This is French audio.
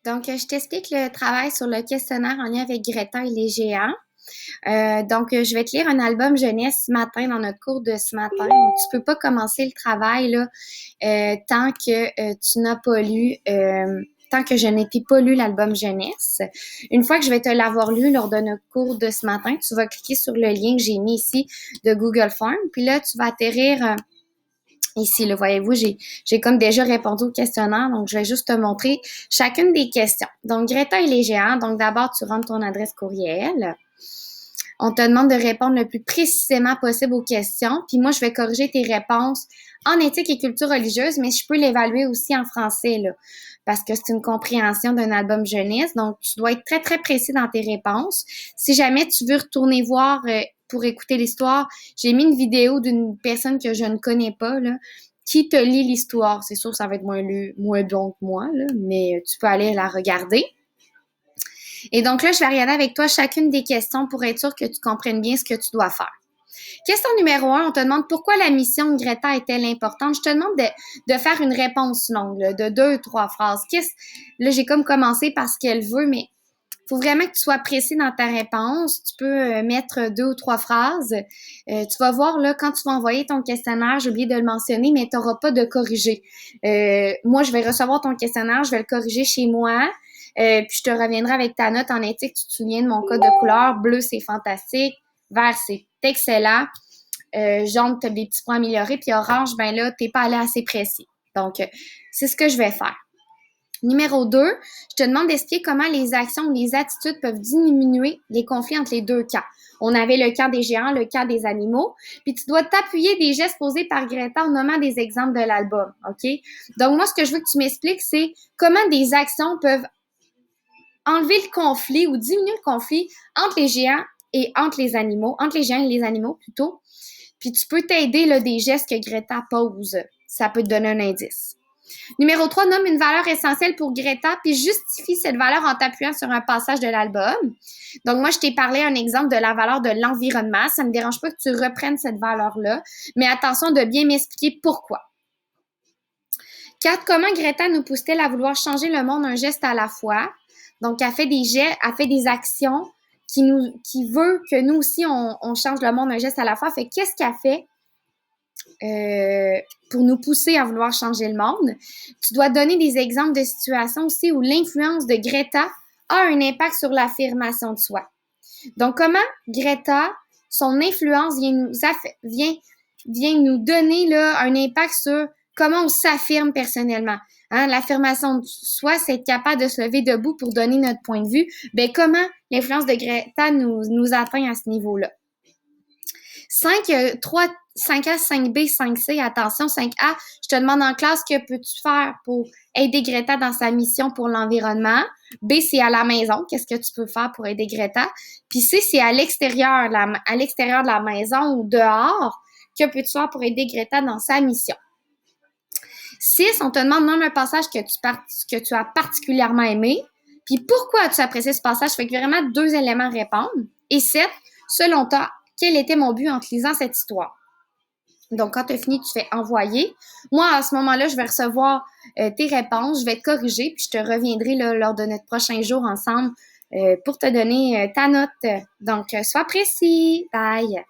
Donc, je t'explique le travail sur le questionnaire en lien avec Greta et les géants. Je vais te lire un album jeunesse ce matin dans notre cours de ce matin. Donc, tu peux pas commencer le travail là, tant que tu n'as pas lu, tant que je n'ai pas lu l'album jeunesse. Une fois que je vais te l'avoir lu lors de notre cours de ce matin, tu vas cliquer sur le lien que j'ai mis ici de Google Form. Puis là, tu vas atterrir ici, là, voyez-vous, j'ai comme déjà répondu au questionnaire, donc je vais juste te montrer chacune des questions. Donc, Greta et les géants. Donc, d'abord, tu rentres ton adresse courriel. On te demande de répondre le plus précisément possible aux questions. Puis moi, je vais corriger tes réponses en éthique et culture religieuse, mais je peux l'évaluer aussi en français, là, parce que c'est une compréhension d'un album jeunesse. Donc, tu dois être très, très précis dans tes réponses. Si jamais tu veux retourner voir pour écouter l'histoire, j'ai mis une vidéo d'une personne que je ne connais pas, là, qui te lit l'histoire. C'est sûr que ça va être moins bon que moi, là, mais tu peux aller la regarder. Et donc là, je vais regarder avec toi chacune des questions pour être sûr que tu comprennes bien ce que tu dois faire. Question numéro 1, on te demande pourquoi la mission de Greta est-elle importante? Je te demande de faire une réponse longue, là, de 2 ou 3 phrases. Là, j'ai comme commencé par ce qu'elle veut, mais il faut vraiment que tu sois précis dans ta réponse. Tu peux mettre 2 ou 3 phrases. Tu vas voir, là, quand tu vas envoyer ton questionnaire, j'ai oublié de le mentionner, mais tu n'auras pas de corriger. Moi, je vais recevoir ton questionnaire, je vais le corriger chez moi. Puis je te reviendrai avec ta note en éthique. Tu te souviens de mon code de couleur. Bleu, c'est fantastique. Vert, c'est excellent. Jaune, tu as des petits points améliorés. Puis orange, ben là, tu n'es pas allé assez précis. Donc, c'est ce que je vais faire. Numéro 2, je te demande d'expliquer comment les actions ou les attitudes peuvent diminuer les conflits entre les deux camps. On avait le camp des géants, le camp des animaux. Puis tu dois t'appuyer des gestes posés par Greta en nommant des exemples de l'album, OK? Donc, moi, ce que je veux que tu m'expliques, c'est comment des actions peuvent enlever le conflit ou diminuer le conflit entre les géants et entre les animaux, entre les géants et les animaux plutôt. Puis tu peux t'aider là, des gestes que Greta pose. Ça peut te donner un indice. Numéro 3, nomme une valeur essentielle pour Greta, puis justifie cette valeur en t'appuyant sur un passage de l'album. Donc, moi, je t'ai parlé un exemple de la valeur de l'environnement. Ça ne me dérange pas que tu reprennes cette valeur-là, mais attention de bien m'expliquer pourquoi. 4, comment Greta nous pousse-t-elle à vouloir changer le monde un geste à la fois? Donc, elle fait des gestes, elle fait des actions qui veut que nous aussi, on change le monde un geste à la fois. Fait qu'est-ce qu'elle fait pour nous pousser à vouloir changer le monde? Tu dois donner des exemples de situations aussi où l'influence de Greta a un impact sur l'affirmation de soi. Donc, comment Greta, son influence vient nous donner là, un impact sur comment on s'affirme personnellement. Hein? L'affirmation de soi, c'est être capable de se lever debout pour donner notre point de vue. Ben, comment l'influence de Greta nous atteint à ce niveau-là? 5A, 5B, 5C, attention, 5A, je te demande en classe que peux-tu faire pour aider Greta dans sa mission pour l'environnement. B, c'est à la maison, qu'est-ce que tu peux faire pour aider Greta. Puis C, c'est à l'extérieur de la maison ou dehors, que peux-tu faire pour aider Greta dans sa mission. 6, on te demande même un passage que tu as particulièrement aimé. Puis pourquoi tu apprécies ce passage? Fait que vraiment 2 éléments à répondre. Et 7, selon toi, quel était mon but en lisant cette histoire? Donc, quand tu as fini, tu fais envoyer. Moi, à ce moment-là, je vais recevoir tes réponses, je vais te corriger, puis je te reviendrai là, lors de notre prochain jour ensemble pour te donner ta note. Donc, sois précis. Bye!